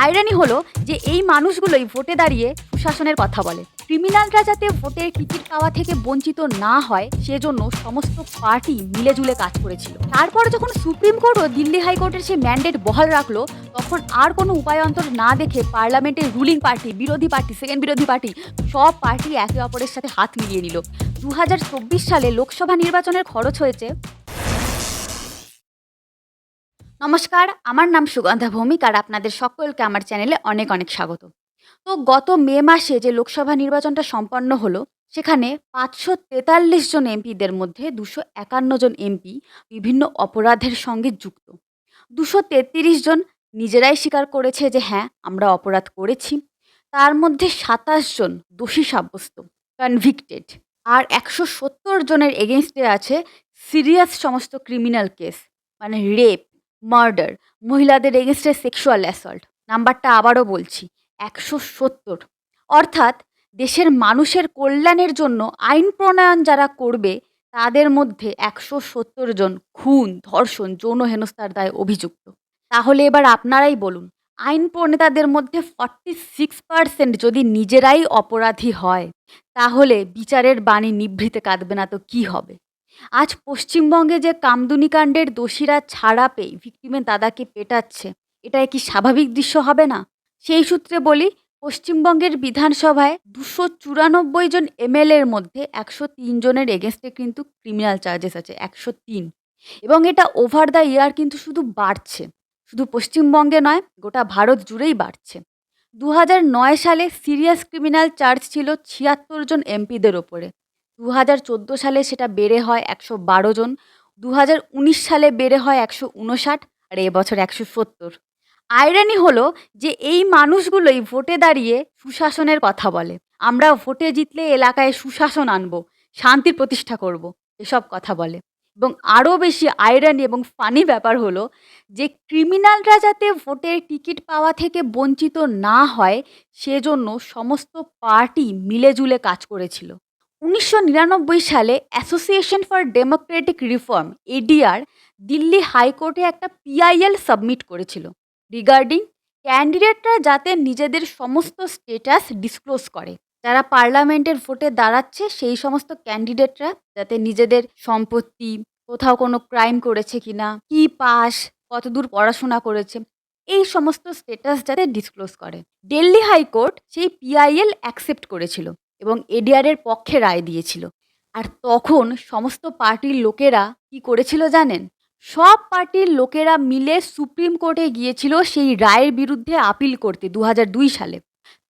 আইরানি হলো যে এই মানুষগুলোই ভোটে দাঁড়িয়ে সুশাসনের কথা বলে। ক্রিমিনালরা যাতে ভোটের টিকিট পাওয়া থেকে বঞ্চিত না হয় সেজন্য সমস্ত পার্টি মিলেজুলে কাজ করেছিল। তারপর যখন সুপ্রিম কোর্ট ও দিল্লি হাইকোর্টের সে ম্যান্ডেট বহাল রাখলো, তখন আর কোনো উপায়ন্তর না দেখে পার্লামেন্টের রুলিং পার্টি, বিরোধী পার্টি, সেকেন্ড বিরোধী পার্টি সব পার্টি একে অপরের সাথে হাত মিলিয়ে নিল। 2024 সালে লোকসভা নির্বাচনের খরচ হয়েছে। নমস্কার, আমার নাম সুগন্ধা ভৌমিক আর আপনাদের সকলকে আমার চ্যানেলে অনেক অনেক স্বাগত। তো গত মে মাসে যে লোকসভা নির্বাচনটা সম্পন্ন হলো, সেখানে 543 জন এমপিদের মধ্যে 251 জন এমপি বিভিন্ন অপরাধের সঙ্গে যুক্ত। 233 জন নিজেরাই স্বীকার করেছে যে হ্যাঁ, আমরা অপরাধ করেছি। তার মধ্যে 27 জন দোষী সাব্যস্ত, কনভিক্টেড। আর 170 জনের এগেনস্টে আছে সিরিয়াস সমস্ত ক্রিমিনাল কেস, মানে রেপ, মার্ডার, মহিলাদের এগেনস্টে সেক্সুয়াল অ্যাসল্ট। নাম্বারটা আবারও বলছি, 170। অর্থাৎ দেশের মানুষের কল্যাণের জন্য আইন প্রণয়ন যারা করবে তাদের মধ্যে 170 জন খুন, ধর্ষণ, যৌন হেনস্থার দায়ে অভিযুক্ত। তাহলে এবার আপনারাই বলুন, আইন প্রণেতাদের মধ্যে 46% যদি নিজেরাই অপরাধী হয়, তাহলে বিচারের বাণী নিভৃতে কাঁদবে না তো কি হবে? আজ পশ্চিমবঙ্গে যে কামদুনি কাণ্ডের দোষীরা ছাড়া পেয়ে ভিকটিমের দাদাকে পেটাচ্ছে, এটা কি স্বাভাবিক দৃশ্য হবে না? সেই সূত্রে বলি, পশ্চিমবঙ্গের বিধানসভায় 294 জন এমএলএর মধ্যে 103 জনের এগেনস্টে কিন্তু ক্রিমিনাল চার্জেস আছে, 103। এবং এটা ওভার দ্য ইয়ার কিন্তু শুধু বাড়ছে, শুধু পশ্চিমবঙ্গে নয়, গোটা ভারত জুড়েই বাড়ছে। 2009 সালে সিরিয়াস ক্রিমিনাল চার্জ ছিল 76 জন এমপিদের ওপরে। 2014 সালে সেটা বেড়ে হয় 112 জন, 2019 সালে বেড়ে হয় 159, আর এবছর 170। আইরানি হলো যে এই মানুষগুলোই ভোটে দাঁড়িয়ে সুশাসনের কথা বলে। আমরা ভোটে জিতলে এলাকায় সুশাসন আনবো, শান্তির প্রতিষ্ঠা করব, এসব কথা বলে। এবং আরও বেশি আইরানি এবং ফানি ব্যাপার হলো যে ক্রিমিনালরা যাতে ভোটের টিকিট পাওয়া থেকে বঞ্চিত না হয় সেজন্য সমস্ত পার্টি মিলেজুলে কাজ করেছিল। 1999 সালে association for Democratic reform, ADR, Delhi হাইকোর্টে একটা পিআইএল সাবমিট করেছিল রিগার্ডিং ক্যান্ডিডেটরা যাতে নিজেদের সমস্ত স্টেটাস ডিসক্লোজ করে। যারা পার্লামেন্টের ভোটে দাঁড়াচ্ছে সেই সমস্ত ক্যান্ডিডেটরা যাতে নিজেদের সম্পত্তি, কোথাও কোনো ক্রাইম করেছে কিনা, কি পাস, কতদূর পড়াশোনা করেছে, এই সমস্ত স্টেটাস যাতে ডিসক্লোজ করে। দিল্লি হাইকোর্ট সেই পিআইএল অ্যাকসেপ্ট করেছিল এবং এডিআরের পক্ষে রায় দিয়েছিল। আর তখন সমস্ত পার্টির লোকেরা কি করেছিল জানেন? সব পার্টির লোকেরা মিলে সুপ্রিম কোর্টে গিয়েছিল সেই রায়ের বিরুদ্ধে আপিল করতে 2002 সালে।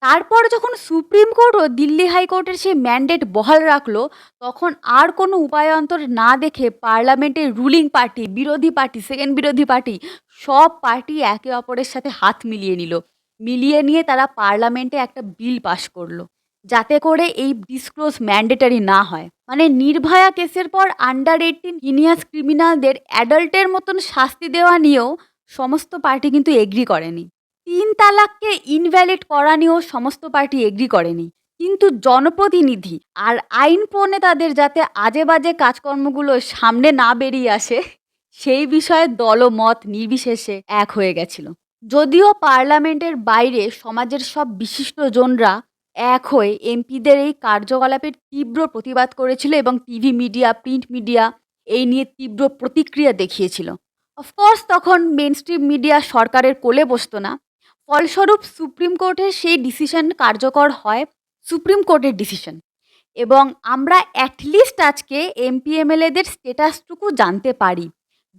তারপর যখন সুপ্রিম কোর্ট ও দিল্লি হাইকোর্টের সেই ম্যান্ডেট বহাল রাখলো, তখন আর কোনো উপায়ন্তর না দেখে পার্লামেন্টের রুলিং পার্টি, বিরোধী পার্টি, সেকেন্ড বিরোধী পার্টি সব পার্টি একে অপরের সাথে হাত মিলিয়ে নিল। মিলিয়ে নিয়ে তারা পার্লামেন্টে একটা বিল পাশ করলো যাতে করে এই ডিসক্লোজ ম্যান্ডেটারি না হয়। মানে নির্ভয়া কেসের পর আন্ডার 18 হিনিয়াস ক্রিমিনালদের অ্যাডাল্টের মতন শাস্তি দেওয়া নিয়েও সমস্ত পার্টি কিন্তু এগ্রি করেনি। 3 তালাককে ইনভ্যালিড করা নিয়েও সমস্ত পার্টি এগ্রি করেনি। কিন্তু জনপ্রতিনিধি আর আইন প্রণেতাদের যাতে আজে বাজে কাজকর্মগুলো সামনে না বেরিয়ে আসে, সেই বিষয়ে দলমত নির্বিশেষে এক হয়ে গেছিল। যদিও পার্লামেন্টের বাইরে সমাজের সব বিশিষ্টজনরা এক হয়ে এমপিদের এই কার্যকলাপের তীব্র প্রতিবাদ করেছিল এবং টিভি মিডিয়া, প্রিন্ট মিডিয়া এই নিয়ে তীব্র প্রতিক্রিয়া দেখিয়েছিল। অফকোর্স তখন মেনস্ট্রিম মিডিয়া সরকারের কোলে বসতো না। ফলস্বরূপ সুপ্রিম কোর্টের সেই ডিসিশন কার্যকর হয়, সুপ্রিম কোর্টের ডিসিশন। এবং আমরা অ্যাটলিস্ট আজকে এমপি এমএলএদের স্টেটাসটুকু জানতে পারি।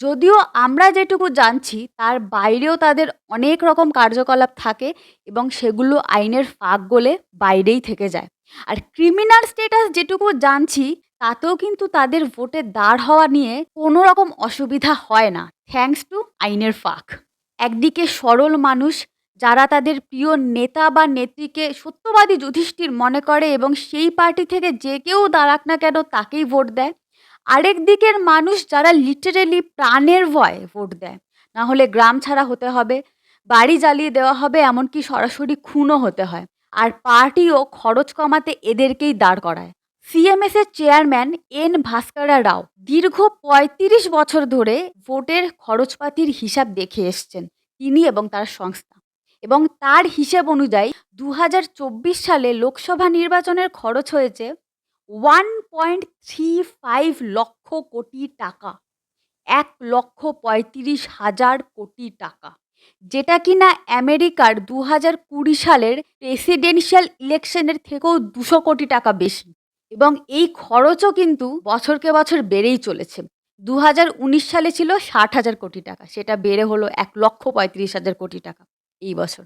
যদিও আমরা যেটুকু জানছি তার বাইরেও তাদের অনেক রকম কার্যকলাপ থাকে এবং সেগুলো আইনের ফাঁক গলে বাইরেই থেকে যায়। আর ক্রিমিনাল স্টেটাস যেটুকু জানছি তাতেও কিন্তু তাদের ভোটে দাঁড় হওয়া নিয়ে কোনো রকম অসুবিধা হয় না, থ্যাঙ্কস টু আইনের ফাঁক। একদিকে সরল মানুষ যারা তাদের প্রিয় নেতা বা নেত্রীকে সত্যবাদী যুধিষ্ঠির মনে করে এবং সেই পার্টি থেকে যে কেউ দাঁড়াক না কেন তাকেই ভোট দেয়। আরেক দিকের মানুষ যারা লিটারেলি প্রাণের ভয়ে ভোট দেয়, না হলে গ্রাম ছাড়া হতে হবে, বাড়ি জ্বালিয়ে দেওয়া হবে, এমনকি সরাসরি খুনও হতে হয়। আর পার্টিও খরচ কমাতে এদেরকেই দাঁড় করায়। সিএমএস এর চেয়ারম্যান এন ভাস্করা রাও দীর্ঘ 35 বছর ধরে ভোটের খরচপাতির হিসাব দেখে এসছেন, তিনি এবং তার সংস্থা। এবং তার হিসেব অনুযায়ী ২০২৪ সালে লোকসভা নির্বাচনের খরচ হয়েছে 1.35 লক্ষ কোটি টাকা। ১,৩৫,০০০ কোটি টাকা। যেটা কিনা আমেরিকার ২০২০ সালের প্রেসিডেন্সিয়াল ইলেকশনের থেকেও ২০০ কোটি টাকা বেশি। এবং এই খরচও কিন্তু বছরকে বছর বেড়েই চলেছে। ২০১৯ সালে ছিল ৬০,০০০ কোটি টাকা। সেটা বেড়ে হলো ১,৩৫,০০০ কোটি টাকা এই বছর।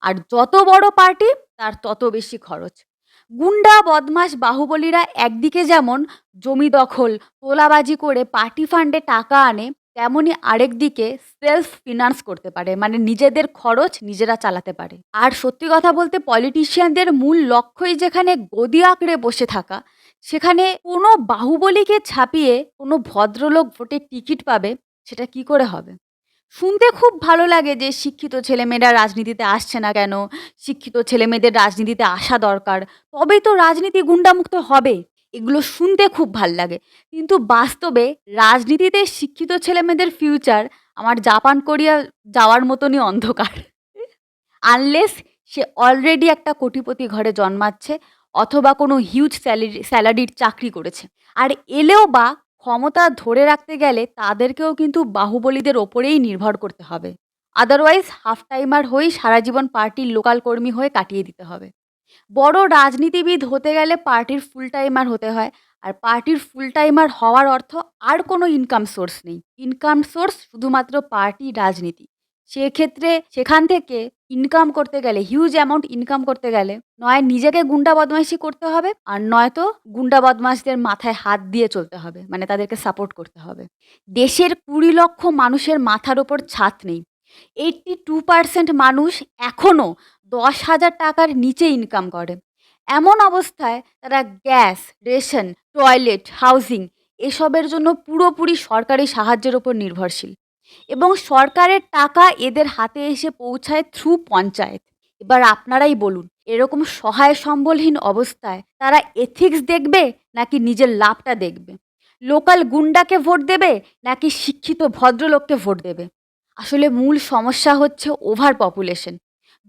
আর যত বড় পার্টি তার তত বেশি খরচ। গুন্ডা, বদমাশ, বাহুবলীরা একদিকে যেমন জমি দখল, তোলাবাজি করে পার্টি ফান্ডে টাকা আনে, তেমনি আরেকদিকে সেলফ ফিনান্স করতে পারে, মানে নিজেদের খরচ নিজেরা চালাতে পারে। আর সত্যি কথা বলতে পলিটিশিয়ানদের মূল লক্ষ্যই যেখানে গদি আঁকড়ে বসে থাকা, সেখানে কোনো বাহুবলীকে ছাপিয়ে কোনো ভদ্রলোক ভোটের টিকিট পাবে, সেটা কি করে হবে? শুনতে খুব ভালো লাগে যে শিক্ষিত ছেলেমেয়েরা রাজনীতিতে আসছে না কেন? শিক্ষিত ছেলেমেয়েদের রাজনীতিতে আসা দরকার। তবেই তো রাজনীতি গুন্ডামুক্ত হবে। এগুলো শুনতে খুব ভাল লাগে। কিন্তু বাস্তবে রাজনীতিতে শিক্ষিত ছেলেমেয়েদের ফিউচার আমার জাপান, কোরিয়া যাওয়ার মতনই অন্ধকার। আনলেস সে অলরেডি একটা কোটিপতি ঘরে জন্মাচ্ছে অথবা কোনো হিউজ স্যালারির চাকরি করেছে। আর এলেও বা ক্ষমতা ধরে রাখতে গেলে তাদেরকেও কিন্তু বাহুবলীদের ওপরেই নির্ভর করতে হবে। আদারওয়াইজ হাফ টাইমার হয়েই সারা জীবন পার্টির লোকাল কর্মী হয়ে কাটিয়ে দিতে হবে। বড় রাজনীতিবিদ হতে গেলে পার্টির ফুল টাইমার হতে হয়। আর পার্টির ফুল টাইমার হওয়ার অর্থ আর কোনো ইনকাম সোর্স নেই। ইনকাম সোর্স শুধুমাত্র পার্টি, রাজনীতি। সেক্ষেত্রে সেখান থেকে ইনকাম করতে গেলে, হিউজ অ্যামাউন্ট ইনকাম করতে গেলে নয় নিজেকে গুন্ডা বদমাইশি করতে হবে, আর নয়তো গুন্ডা বদমাশদের মাথায় হাত দিয়ে চলতে হবে, মানে তাদেরকে সাপোর্ট করতে হবে। দেশের ২০ লক্ষ মানুষের মাথার ওপর ছাদ নেই। 82% মানুষ এখনও ১০,০০০ টাকার নিচে ইনকাম করে। এমন অবস্থায় তারা গ্যাস, রেশন, টয়লেট, হাউজিং এসবের জন্য পুরোপুরি সরকারি সাহায্যের ওপর নির্ভরশীল। এবং সরকারের টাকা এদের হাতে এসে পৌঁছায় থ্রু পঞ্চায়েত। এবার আপনারাই বলুন, এরকম সহায় সম্বলহীন অবস্থায় তারা এথিক্স দেখবে নাকি নিজের লাভটা দেখবে? লোকাল গুন্ডাকে ভোট দেবে নাকি শিক্ষিত ভদ্রলোককে ভোট দেবে? আসলে মূল সমস্যা হচ্ছে ওভার পপুলেশন।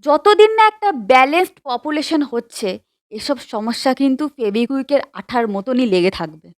যতদিন না একটা ব্যালেন্সড পপুলেশন হচ্ছে, এসব সমস্যা কিন্তু ফেবিকুইকের আঠার মতনই লেগে থাকবে।